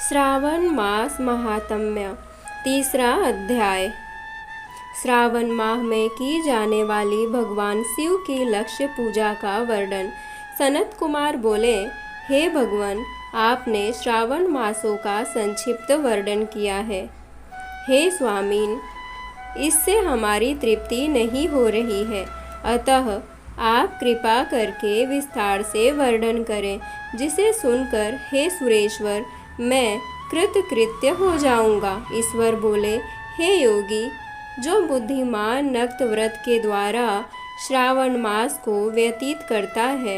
श्रावण मास महात्म्य। तीसरा अध्याय। श्रावण माह में की जाने वाली भगवान शिव की लक्ष्य पूजा का वर्णन। सनत कुमार बोले, हे भगवान, आपने श्रावण मासों का संक्षिप्त वर्णन किया है। हे स्वामीन, इससे हमारी तृप्ति नहीं हो रही है, अतः आप कृपा करके विस्तार से वर्णन करें, जिसे सुनकर हे सुरेश्वर मैं कृतकृत्य हो जाऊंगा। ईश्वर बोले, हे योगी, जो बुद्धिमान नक्त व्रत के द्वारा श्रावण मास को व्यतीत करता है,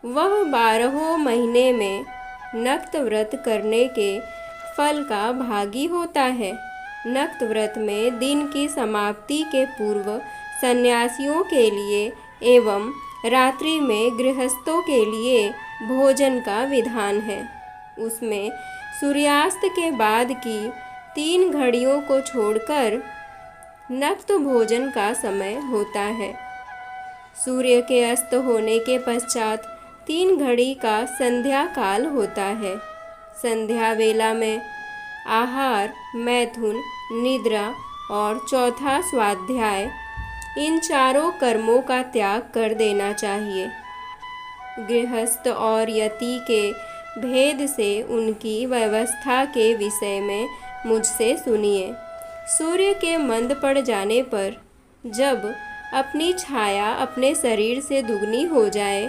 वह 12 महीने में नक्त व्रत करने के फल का भागी होता है। नक्त व्रत में दिन की समाप्ति के पूर्व सन्यासियों के लिए एवं रात्रि में गृहस्थों के लिए भोजन का विधान है। उसमें सूर्यास्त के बाद की 3 घड़ियों को छोड़कर नक्त भोजन का समय होता है। सूर्य के अस्त होने के पश्चात 3 घड़ी का संध्या काल होता है। संध्या वेला में आहार, मैथुन, निद्रा और चौथा स्वाध्याय, इन चारों कर्मों का त्याग कर देना चाहिए। गृहस्थ और यति के भेद से उनकी व्यवस्था के विषय में मुझसे सुनिए। सूर्य के मंद पड़ जाने पर जब अपनी छाया अपने शरीर से दुगनी हो जाए,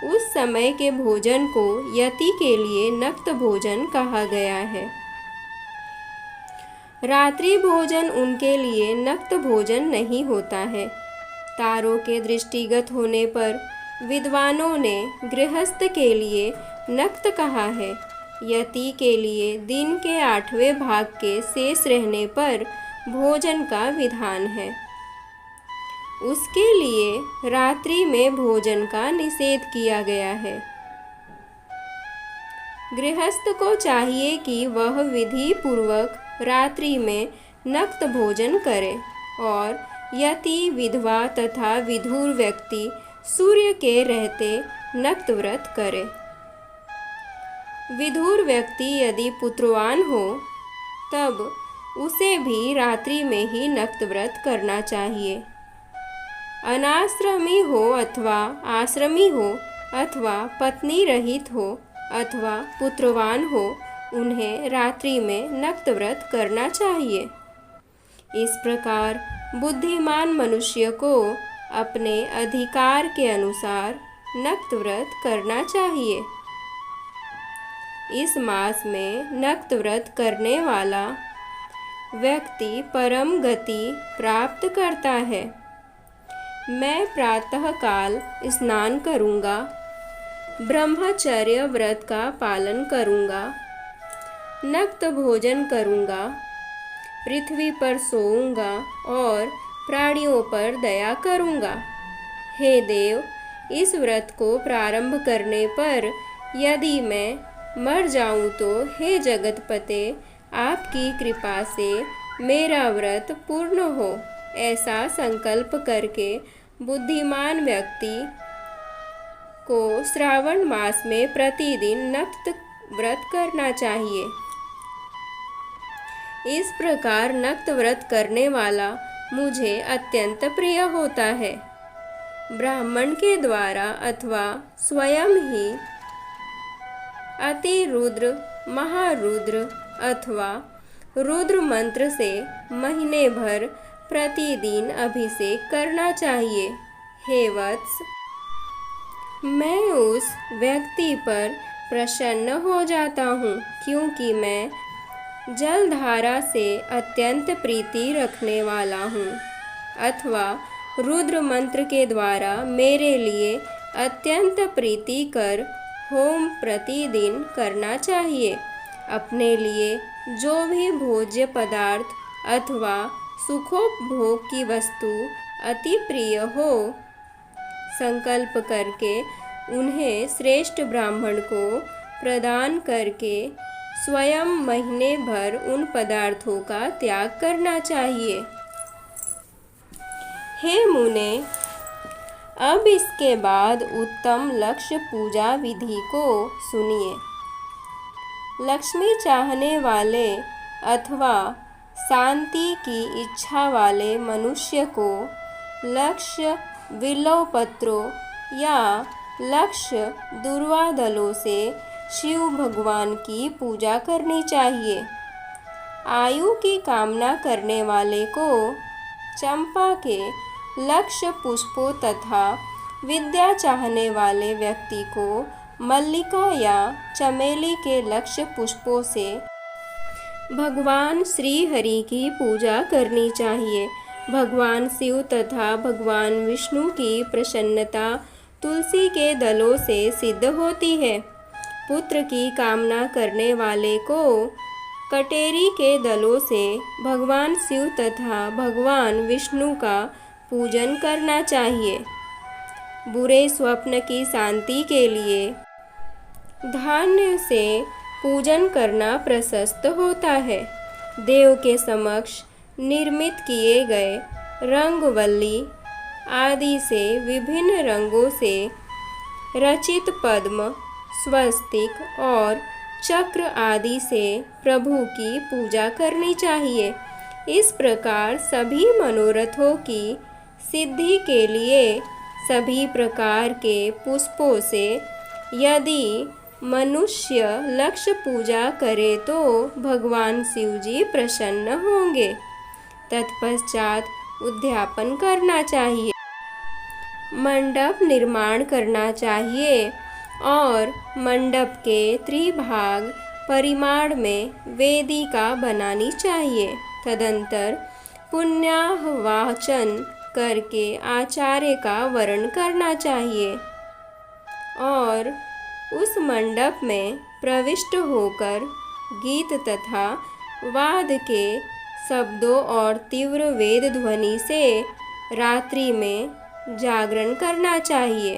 उस समय के भोजन को यति के लिए नक्त भोजन कहा गया है। रात्रि भोजन उनके लिए नक्त भोजन नहीं होता है। तारों के दृष्टिगत होने पर विद्वानों ने गृहस्थ के लिए नक्त कहा है। यति के लिए दिन के 8वें भाग के शेष रहने पर भोजन का विधान है। उसके लिए रात्रि में भोजन का निषेध किया गया है। गृहस्थ को चाहिए कि वह विधि पूर्वक रात्रि में नक्त भोजन करे और यति, विधवा तथा विधुर व्यक्ति सूर्य के रहते नक्त व्रत करे। विधुर व्यक्ति यदि पुत्रवान हो तब उसे भी रात्रि में ही नक्त व्रत करना चाहिए। अनाश्रमी हो अथवा आश्रमी हो अथवा पत्नी रहित हो अथवा पुत्रवान हो, उन्हें रात्रि में नक्त व्रत करना चाहिए। इस प्रकार बुद्धिमान मनुष्य को अपने अधिकार के अनुसार नक्त व्रत करना चाहिए। इस मास में नक्त व्रत करने वाला व्यक्ति परम गति प्राप्त करता है। मैं प्रातः काल स्नान करूँगा, ब्रह्मचर्य व्रत का पालन करूँगा, नक्त भोजन करूँगा, पृथ्वी पर सोऊंगा और प्राणियों पर दया करूँगा। हे देव, इस व्रत को प्रारंभ करने पर यदि मैं मर जाऊं तो हे जगतपते, आपकी कृपा से मेरा व्रत पूर्ण हो। ऐसा संकल्प करके बुद्धिमान व्यक्ति को श्रावण मास में प्रतिदिन नक्त व्रत करना चाहिए। इस प्रकार नक्त व्रत करने वाला मुझे अत्यंत प्रिय होता है। ब्राह्मण के द्वारा अथवा स्वयं ही अति रुद्र, महारुद्र अथवा रुद्र मंत्र से महीने भर प्रतिदिन अभिषेक करना चाहिए। हे वत्स, मैं उस व्यक्ति पर प्रसन्न हो जाता हूँ, क्योंकि मैं जलधारा से अत्यंत प्रीति रखने वाला हूँ, अथवा रुद्र मंत्र के द्वारा मेरे लिए अत्यंत प्रीतिकर होम प्रतिदिन करना चाहिए। अपने लिए जो भी भोज्य पदार्थ अथवा सुखोपभोग की वस्तु अति प्रिय हो, संकल्प करके उन्हें श्रेष्ठ ब्राह्मण को प्रदान करके स्वयं महीने भर उन पदार्थों का त्याग करना चाहिए। हे मुने, अब इसके बाद उत्तम लक्ष्य पूजा विधि को सुनिए। लक्ष्मी चाहने वाले अथवा शांति की इच्छा वाले मनुष्य को लक्ष्य बिल्व पत्रों या लक्ष्य दुर्वा दलों से शिव भगवान की पूजा करनी चाहिए। आयु की कामना करने वाले को चंपा के लक्ष्य पुष्पों तथा विद्या चाहने वाले व्यक्ति को मल्लिका या चमेली के लक्ष्य पुष्पों से भगवान श्री हरि की पूजा करनी चाहिए। भगवान शिव तथा भगवान विष्णु की प्रसन्नता तुलसी के दलों से सिद्ध होती है। पुत्र की कामना करने वाले को कटेरी के दलों से भगवान शिव तथा भगवान विष्णु का पूजन करना चाहिए। बुरे स्वप्न की शांति के लिए धान्य से पूजन करना प्रशस्त होता है। देव के समक्ष निर्मित किए गए रंगवल्ली आदि से विभिन्न रंगों से रचित पद्म, स्वस्तिक और चक्र आदि से प्रभु की पूजा करनी चाहिए। इस प्रकार सभी मनोरथों की सिद्धि के लिए सभी प्रकार के पुष्पों से यदि मनुष्य लक्ष्य पूजा करे तो भगवान शिव जी प्रसन्न होंगे। तत्पश्चात उद्यापन करना चाहिए, मंडप निर्माण करना चाहिए और मंडप के त्रिभाग परिमाण में वेदिका बनानी चाहिए। तदंतर पुण्याहवाचन करके आचार्य का वर्ण करना चाहिए और उस मंडप में प्रविष्ट होकर गीत तथा वाद के शब्दों और तीव्र वेद ध्वनि से रात्रि में जागरण करना चाहिए।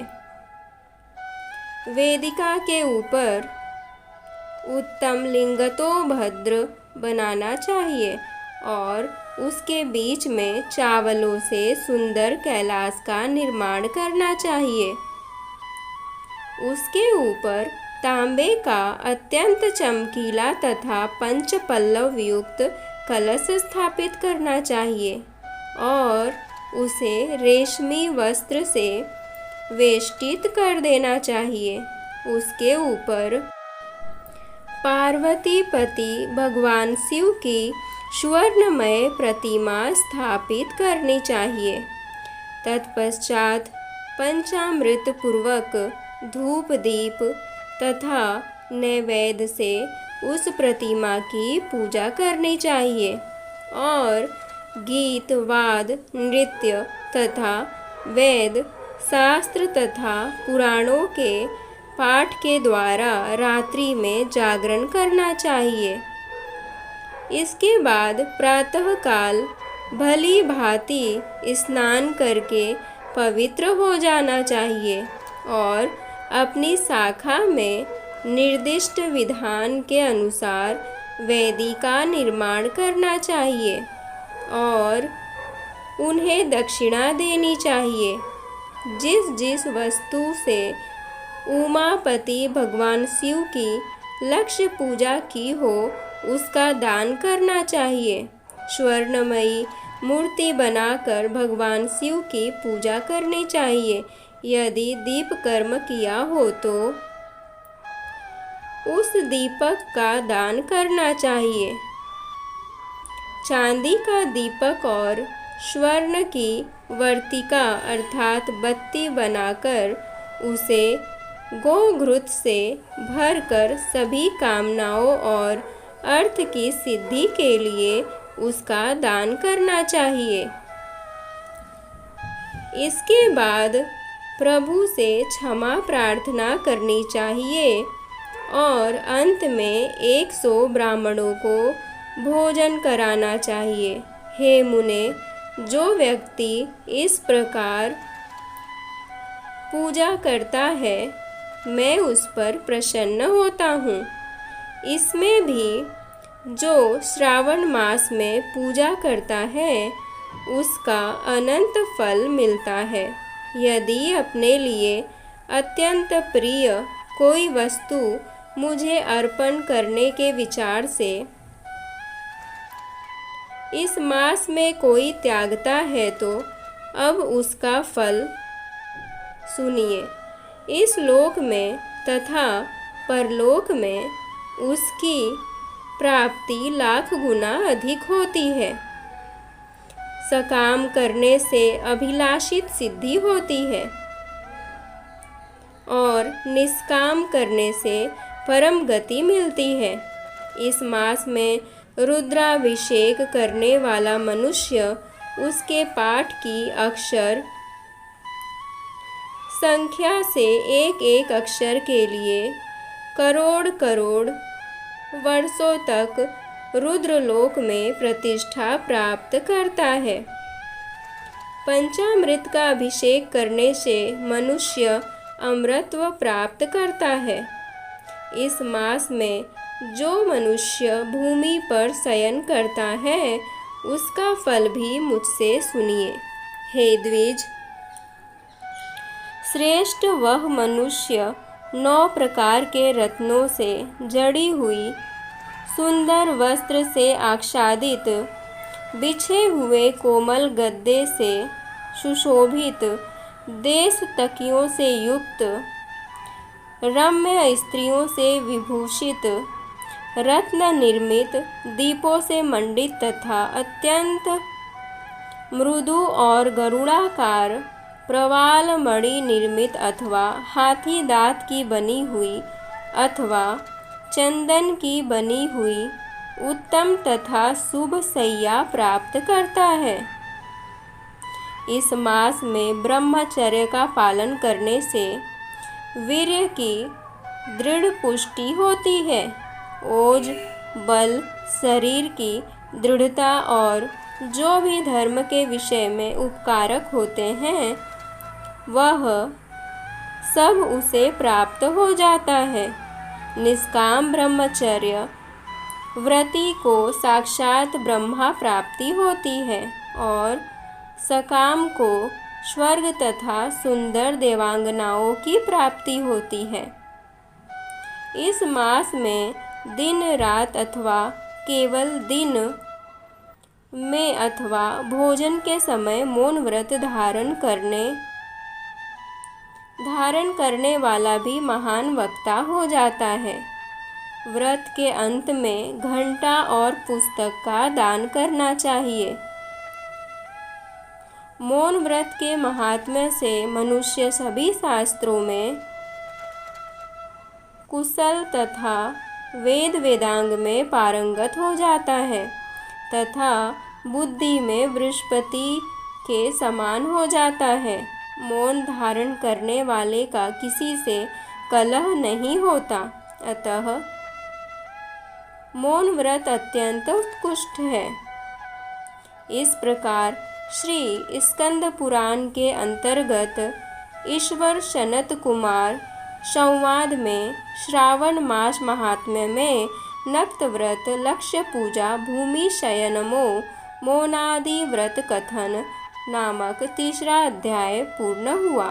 वेदिका के ऊपर उत्तम लिंगतो भद्र बनाना चाहिए और उसके बीच में चावलों से सुंदर कैलाश का निर्माण करना चाहिए। उसके ऊपर तांबे का अत्यंत चमकीला तथा पंच पल्लव युक्त कलश स्थापित करना चाहिए और उसे रेशमी वस्त्र से वेष्टित कर देना चाहिए। उसके ऊपर पार्वती पति भगवान शिव की स्वर्णमय प्रतिमा स्थापित करनी चाहिए। तत्पश्चात पंचामृत पूर्वक धूप दीप तथा नैवेद्य से उस प्रतिमा की पूजा करनी चाहिए और गीत वाद नृत्य तथा वेद शास्त्र तथा पुराणों के पाठ के द्वारा रात्रि में जागरण करना चाहिए। इसके बाद प्रातःकाल भली भांति स्नान करके पवित्र हो जाना चाहिए और अपनी शाखा में निर्दिष्ट विधान के अनुसार वेदी का निर्माण करना चाहिए और उन्हें दक्षिणा देनी चाहिए। जिस जिस वस्तु से उमापति भगवान शिव की लक्ष्य पूजा की हो उसका दान करना चाहिए। स्वर्णमयी मूर्ति बनाकर भगवान शिव की पूजा करनी चाहिए। यदि दीप कर्म किया हो तो उस दीपक का दान करना चाहिए। चांदी का दीपक और स्वर्ण की वर्तिका अर्थात बत्ती बनाकर उसे गोघृत से भरकर सभी कामनाओं और अर्थ की सिद्धि के लिए उसका दान करना चाहिए। इसके बाद प्रभु से क्षमा प्रार्थना करनी चाहिए और अंत में 100 ब्राह्मणों को भोजन कराना चाहिए। हे मुने, जो व्यक्ति इस प्रकार पूजा करता है मैं उस पर प्रसन्न होता हूँ। इसमें भी जो श्रावण मास में पूजा करता है उसका अनंत फल मिलता है। यदि अपने लिए अत्यंत प्रिय कोई वस्तु मुझे अर्पण करने के विचार से इस मास में कोई त्यागता है तो अब उसका फल सुनिए। इस लोक में तथा परलोक में उसकी प्राप्ति लाख गुना अधिक होती है। सकाम करने से अभिलाषित सिद्धि होती है और निष्काम करने से परम गति मिलती है। इस मास में रुद्राभिषेक करने वाला मनुष्य उसके पाठ की अक्षर संख्या से एक एक अक्षर के लिए करोड़ करोड़ वर्षों तक रुद्रलोक में प्रतिष्ठा प्राप्त करता है। पंचामृत का अभिषेक करने से मनुष्य अमृतत्व प्राप्त करता है। इस मास में जो मनुष्य भूमि पर शयन करता है उसका फल भी मुझसे सुनिए। हे द्विज, श्रेष्ठ वह मनुष्य 9 प्रकार के रत्नों से जड़ी हुई सुंदर वस्त्र से आच्छादित बिछे हुए कोमल गद्दे से सुशोभित देश तकियों से युक्त रम्य स्त्रियों से विभूषित रत्न निर्मित दीपों से मंडित तथा अत्यंत मृदु और गरुड़ाकार प्रवाल मणि निर्मित अथवा हाथी दांत की बनी हुई अथवा चंदन की बनी हुई उत्तम तथा शुभ सैया प्राप्त करता है। इस मास में ब्रह्मचर्य का पालन करने से वीर्य की दृढ़ पुष्टि होती है। ओज, बल, शरीर की दृढ़ता और जो भी धर्म के विषय में उपकारक होते हैं वह सब उसे प्राप्त हो जाता है। निष्काम ब्रह्मचर्य व्रती को साक्षात ब्रह्मा प्राप्ति होती है और सकाम को स्वर्ग तथा सुंदर देवांगनाओं की प्राप्ति होती है। इस मास में दिन रात अथवा केवल दिन में अथवा भोजन के समय मौन व्रत धारण करने वाला भी महान वक्ता हो जाता है। व्रत के अंत में घंटा और पुस्तक का दान करना चाहिए। मौन व्रत के महात्म्य से मनुष्य सभी शास्त्रों में कुशल तथा वेद वेदांग में पारंगत हो जाता है तथा बुद्धि में बृहस्पति के समान हो जाता है। मौन धारण करने वाले का किसी से कलह नहीं होता, अतः मौन व्रत अत्यंत उत्कृष्ट है। इस प्रकार श्री स्कंद पुराण के अंतर्गत ईश्वर सनत कुमार संवाद में श्रावण मास महात्म्य में नक्त व्रत, लक्ष्य पूजा, भूमि शयनमो, मौनादि व्रत कथन नामक तीसरा अध्याय पूर्ण हुआ।